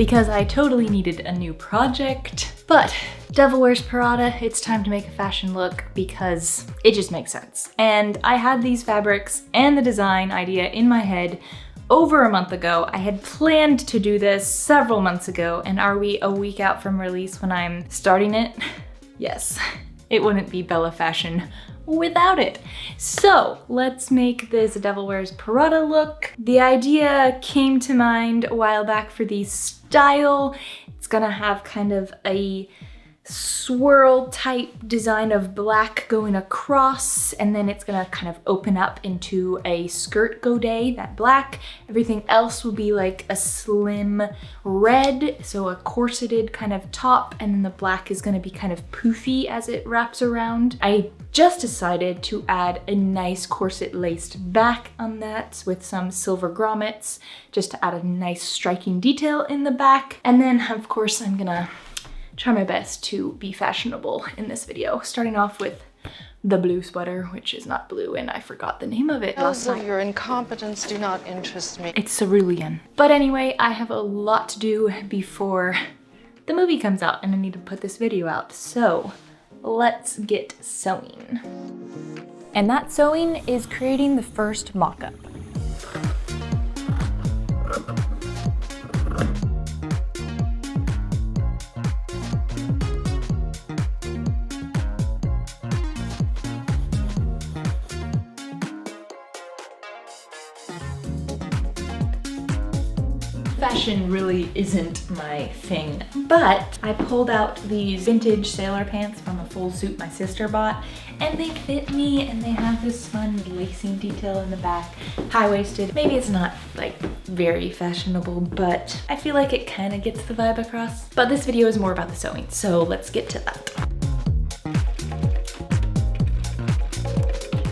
because I totally needed a new project. But Devil Wears Prada, it's time to make a fashion look because it just makes sense. And I had these fabrics and the design idea in my head over a month ago. I had planned to do this several months ago, and are we a week out from release when I'm starting it? Yes, it wouldn't be Bella Fashion without it. So let's make this Devil Wears Prada look. The idea came to mind a while back for the style. It's gonna have kind of a swirl type design of black going across, and then it's gonna kind of open up into a skirt godet, that black. Everything else will be like a slim red, so a corseted kind of top, and then the black is gonna be kind of poofy as it wraps around. I just decided to add a nice corset laced back on that with some silver grommets, just to add a nice striking detail in the back. And then of course I'm gonna try my best to be fashionable in this video, starting off with the blue sweater, which is not blue, and I forgot the name of it last night. Your incompetence do not interest me. It's cerulean. But anyway, I have a lot to do before the movie comes out, and I need to put this video out. So let's get sewing. And that sewing is creating the first mock-up. Fashion really isn't my thing, but I pulled out these vintage sailor pants from a full suit my sister bought, and they fit me, and they have this fun lacing detail in the back, high-waisted. Maybe it's not like very fashionable, but I feel like it kind of gets the vibe across. But this video is more about the sewing, so let's get to that.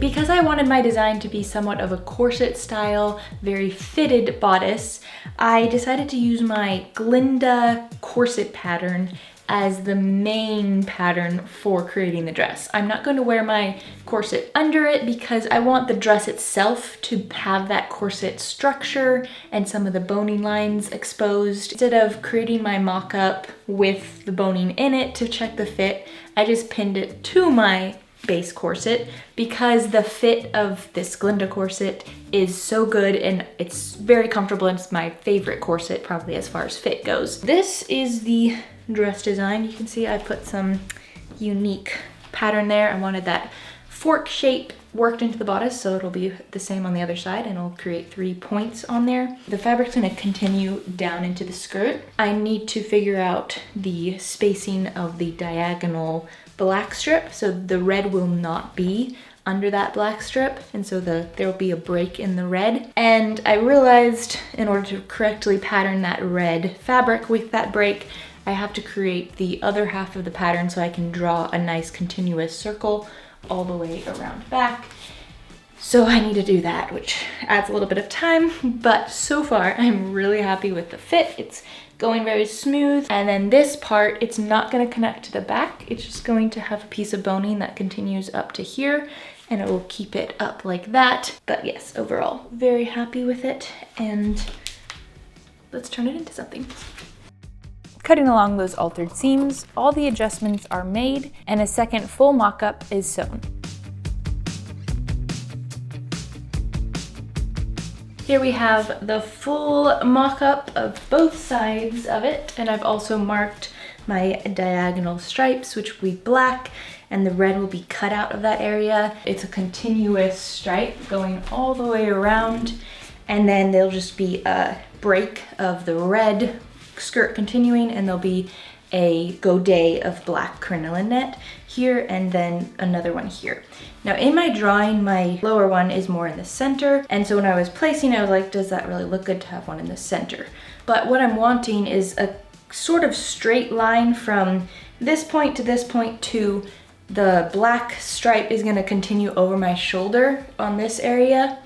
Because I wanted my design to be somewhat of a corset style, very fitted bodice, I decided to use my Glinda corset pattern as the main pattern for creating the dress. I'm not going to wear my corset under it because I want the dress itself to have that corset structure and some of the boning lines exposed. Instead of creating my mock-up with the boning in it to check the fit, I just pinned it to my base corset because the fit of this Glinda corset is so good and it's very comfortable, and it's my favorite corset probably as far as fit goes. This is the dress design. You can see I put some unique pattern there. I wanted that fork shape worked into the bodice, so it'll be the same on the other side, and it'll create 3 points on there. The fabric's gonna continue down into the skirt. I need to figure out the spacing of the diagonal black strip, so the red will not be under that black strip, and so there'll be a break in the red. And I realized in order to correctly pattern that red fabric with that break, I have to create the other half of the pattern so I can draw a nice continuous circle all the way around back. So I need to do that, which adds a little bit of time, but so far I'm really happy with the fit. It's going very smooth. And then this part, it's not gonna connect to the back. It's just going to have a piece of boning that continues up to here, and it will keep it up like that. But yes, overall, very happy with it. And let's turn it into something. Cutting along those altered seams, all the adjustments are made, and a second full mock-up is sewn. Here we have the full mock-up of both sides of it, and I've also marked my diagonal stripes, which will be black, and the red will be cut out of that area. It's a continuous stripe going all the way around, and then there'll just be a break of the red skirt continuing, and there'll be a godet of black crinoline net here, and then another one here. Now in my drawing, my lower one is more in the center, and so when I was placing it, I was like, does that really look good to have one in the center? But what I'm wanting is a sort of straight line from this point to this point to the black stripe is gonna continue over my shoulder on this area,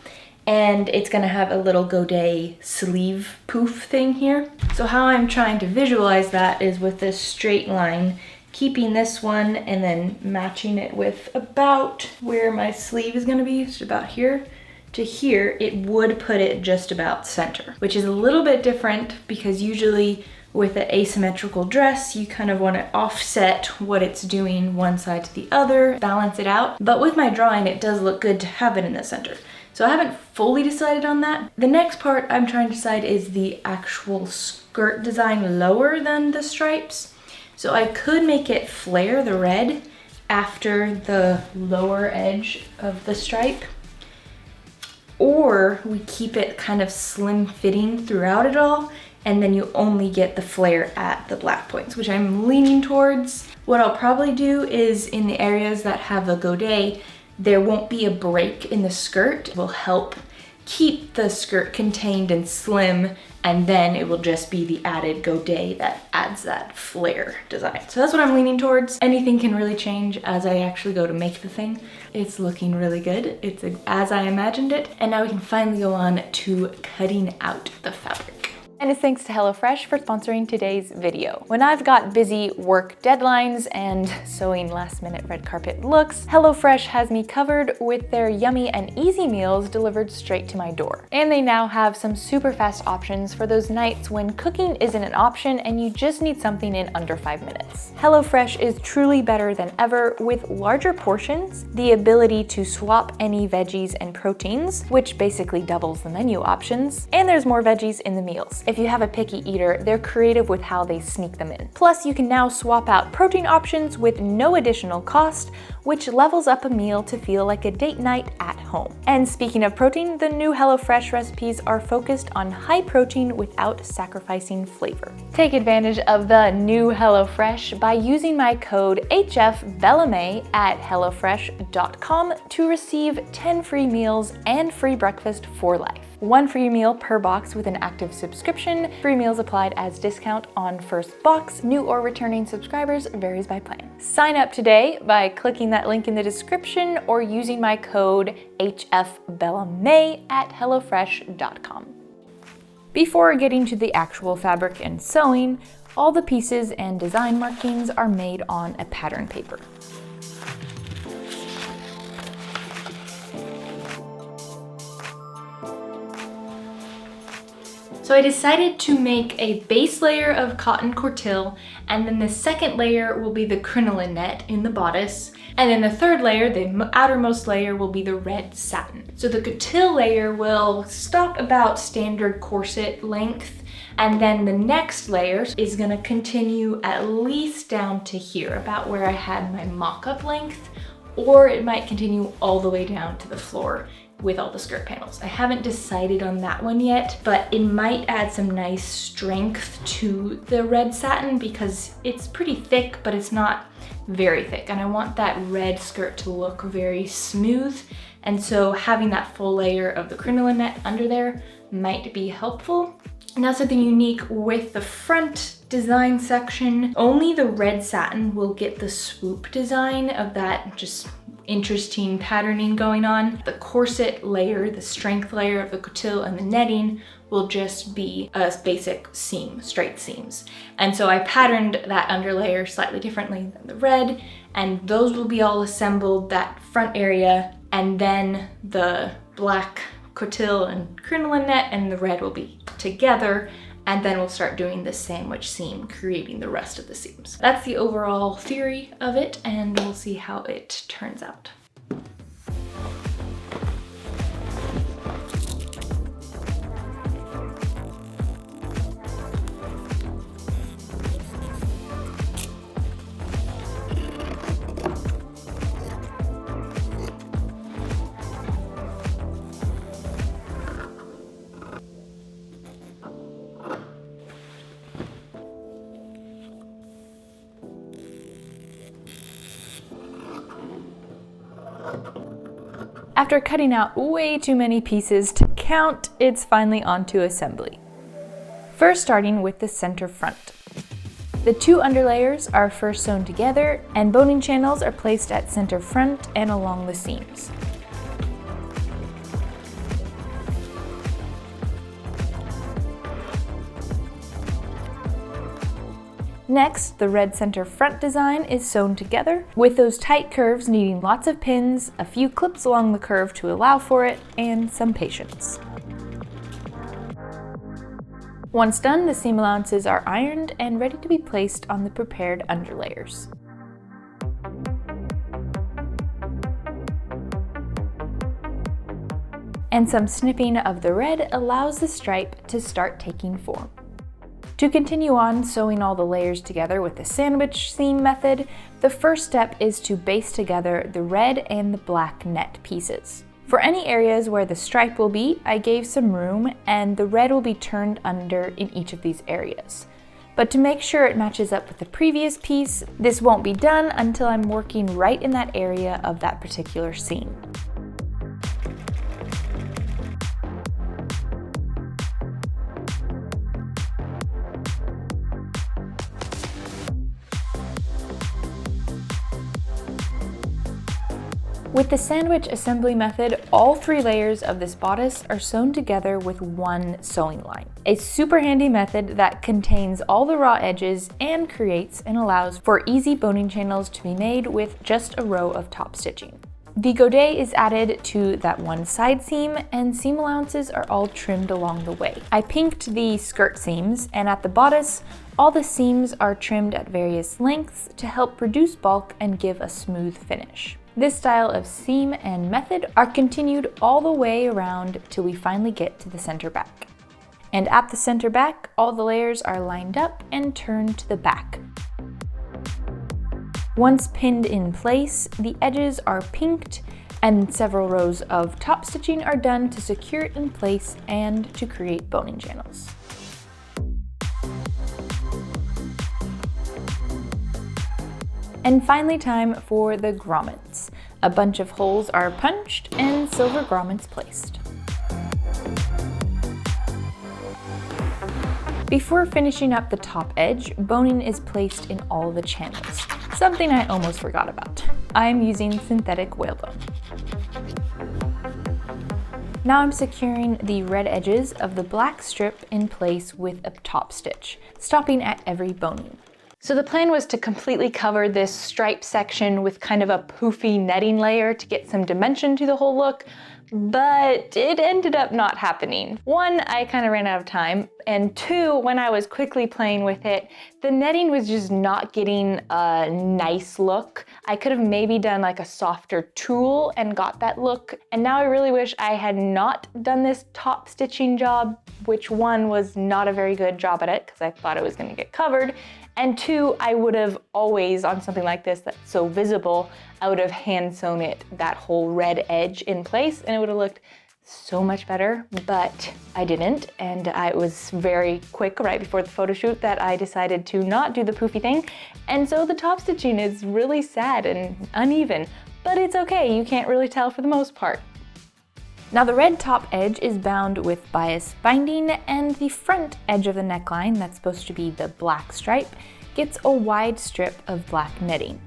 and it's gonna have a little godet sleeve poof thing here. So how I'm trying to visualize that is with this straight line, keeping this one and then matching it with about where my sleeve is gonna be, just about here to here. It would put it just about center, which is a little bit different because usually with an asymmetrical dress, you kind of want to offset what it's doing one side to the other, balance it out. But with my drawing, it does look good to have it in the center. So I haven't fully decided on that. The next part I'm trying to decide is the actual skirt design lower than the stripes. So I could make it flare the red after the lower edge of the stripe, or we keep it kind of slim fitting throughout it all, and then you only get the flare at the black points, which I'm leaning towards. What I'll probably do is in the areas that have a godet, there won't be a break in the skirt. It will help keep the skirt contained and slim, and then it will just be the added godet that adds that flare design. So that's what I'm leaning towards. Anything can really change as I actually go to make the thing. It's looking really good. It's as I imagined it. And now we can finally go on to cutting out the fabric. And it's thanks to HelloFresh for sponsoring today's video. When I've got busy work deadlines and sewing last-minute red carpet looks, HelloFresh has me covered with their yummy and easy meals delivered straight to my door. And they now have some super fast options for those nights when cooking isn't an option and you just need something in under 5 minutes. HelloFresh is truly better than ever with larger portions, the ability to swap any veggies and proteins, which basically doubles the menu options, and there's more veggies in the meals. If you have a picky eater, they're creative with how they sneak them in. Plus, you can now swap out protein options with no additional cost, which levels up a meal to feel like a date night at home. And speaking of protein, the new HelloFresh recipes are focused on high protein without sacrificing flavor. Take advantage of the new HelloFresh by using my code HFBellame at hellofresh.com to receive 10 free meals and free breakfast for life. 1 free meal per box with an active subscription. Free meals applied as discount on first box. New or returning subscribers varies by plan. Sign up today by clicking that link in the description or using my code HFBellame at hellofresh.com. Before getting to the actual fabric and sewing, all the pieces and design markings are made on a pattern paper. So I decided to make a base layer of cotton cortile, and then the second layer will be the crinoline net in the bodice, and then the third layer, the outermost layer, will be the red satin. So the coutil layer will stop about standard corset length, and then the next layer is gonna continue at least down to here, about where I had my mock-up length, or it might continue all the way down to the floor with all the skirt panels. I haven't decided on that one yet, but it might add some nice strength to the red satin because it's pretty thick, but it's not very thick. And I want that red skirt to look very smooth. And so having that full layer of the crinoline net under there might be helpful. Now, something unique with the front design section, only the red satin will get the swoop design of that just interesting patterning going on. The corset layer, the strength layer of the coutil and the netting will just be a basic seam, straight seams. And so I patterned that underlayer slightly differently than the red, and those will be all assembled, that front area, and then the black coutil and crinoline net and the red will be together, and then we'll start doing the sandwich seam, creating the rest of the seams. That's the overall theory of it, and we'll see how it turns out. After cutting out way too many pieces to count, it's finally onto assembly. First, starting with the center front. The two underlayers are first sewn together, and boning channels are placed at center front and along the seams. Next, the red center front design is sewn together, with those tight curves needing lots of pins, a few clips along the curve to allow for it, and some patience. Once done, the seam allowances are ironed and ready to be placed on the prepared underlayers. And some snipping of the red allows the stripe to start taking form. To continue on sewing all the layers together with the sandwich seam method, the first step is to baste together the red and the black net pieces. For any areas where the stripe will be, I gave some room and the red will be turned under in each of these areas. But to make sure it matches up with the previous piece, this won't be done until I'm working right in that area of that particular seam. With the sandwich assembly method, all 3 layers of this bodice are sewn together with one sewing line. A super handy method that contains all the raw edges and creates and allows for easy boning channels to be made with just a row of top stitching. The godet is added to that one side seam and seam allowances are all trimmed along the way. I pinked the skirt seams, and at the bodice, all the seams are trimmed at various lengths to help reduce bulk and give a smooth finish. This style of seam and method are continued all the way around till we finally get to the center back. And at the center back, all the layers are lined up and turned to the back. Once pinned in place, the edges are pinked and several rows of top stitching are done to secure it in place and to create boning channels. And finally, time for the grommets. A bunch of holes are punched and silver grommets placed. Before finishing up the top edge, boning is placed in all the channels, something I almost forgot about. I'm using synthetic whalebone. Now I'm securing the red edges of the black strip in place with a top stitch, stopping at every boning. So the plan was to completely cover this stripe section with kind of a poofy netting layer to get some dimension to the whole look, but it ended up not happening. 1, I kind of ran out of time, and 2, when I was quickly playing with it, the netting was just not getting a nice look. I could have maybe done like a softer tulle and got that look, and now I really wish I had not done this top stitching job, which 1 was not a very good job at it because I thought it was going to get covered, and 2, I would have always, on something like this that's so visible, I would have hand sewn it, that whole red edge in place, and it would have looked so much better, but I didn't, and I was very quick right before the photo shoot that I decided to not do the poofy thing, and so the top stitching is really sad and uneven, but it's okay, you can't really tell for the most part. Now the red top edge is bound with bias binding, and the front edge of the neckline, that's supposed to be the black stripe, gets a wide strip of black netting.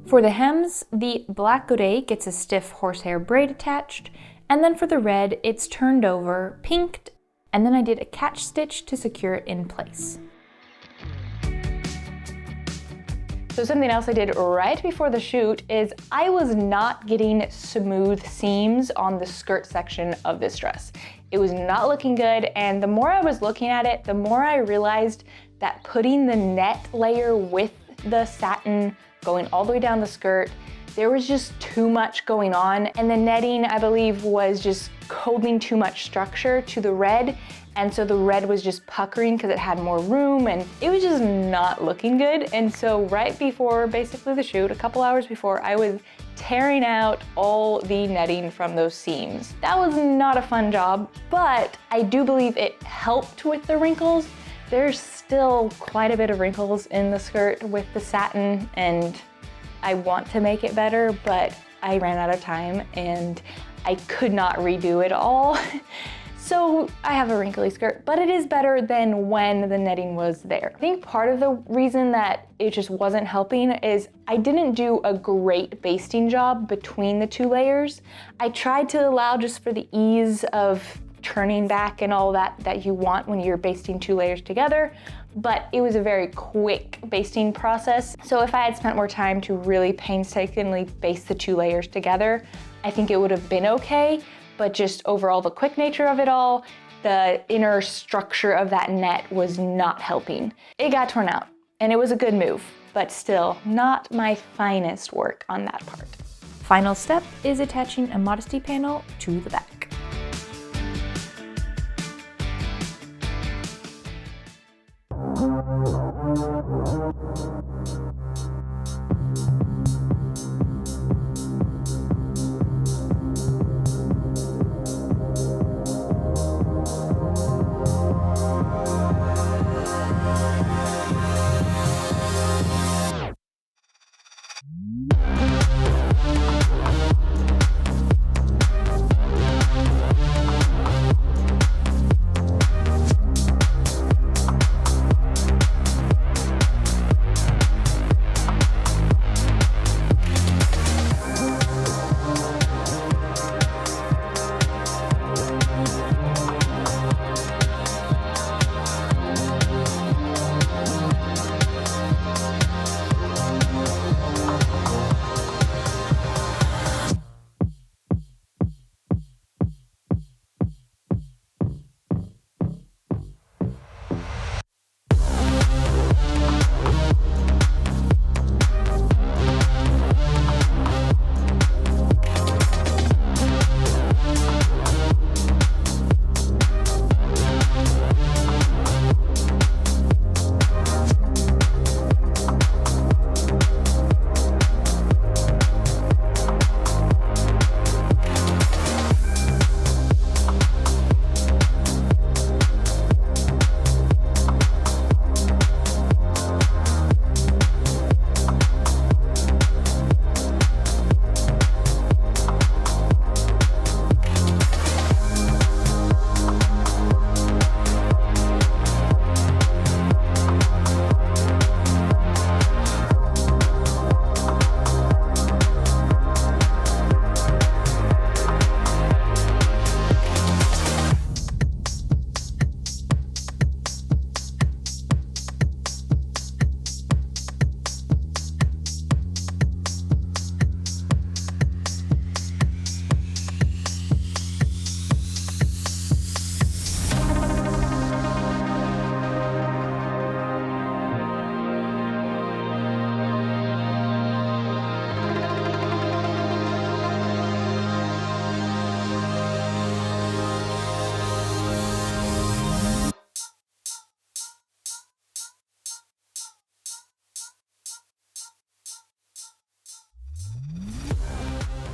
For the hems, the black godet gets a stiff horsehair braid attached, and then for the red, it's turned over, pinked, and then I did a catch stitch to secure it in place. So something else I did right before the shoot is I was not getting smooth seams on the skirt section of this dress. It was not looking good, and the more I was looking at it, the more I realized that putting the net layer with the satin going all the way down the skirt, there was just too much going on, and the netting, I believe, was just holding too much structure to the red, and so the red was just puckering because it had more room, and it was just not looking good. And so right before basically the shoot, a couple hours before, I was tearing out all the netting from those seams. That was not a fun job, but I do believe it helped with the wrinkles. There's still quite a bit of wrinkles in the skirt with the satin, and I want to make it better, but I ran out of time and I could not redo it all. So I have a wrinkly skirt, but it is better than when the netting was there. I think part of the reason that it just wasn't helping is I didn't do a great basting job between the 2 layers. I tried to allow, just for the ease of turning back and all that you want when you're basting 2 layers together, but it was a very quick basting process. So if I had spent more time to really painstakingly baste the 2 layers together, I think it would have been okay, but just overall the quick nature of it all, the inner structure of that net was not helping. It got torn out, and it was a good move, but still not my finest work on that part. Final step is attaching a modesty panel to the back.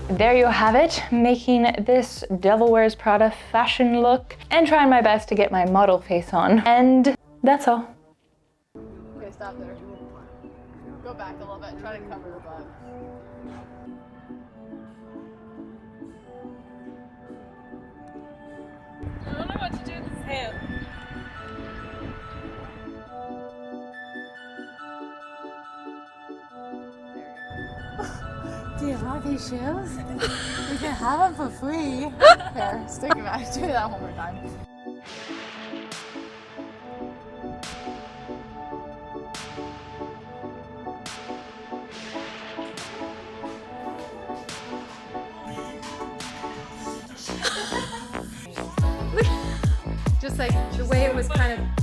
There you have it, making this Devil Wears Prada fashion look and trying my best to get my model face on. And that's all. Okay, stop there. Go back a little bit, try to cover the butt. I don't know what to do with his hand. Do you want these shoes? We can have them for free. There, stick it back. Do that one more time. Just like the way it was kind of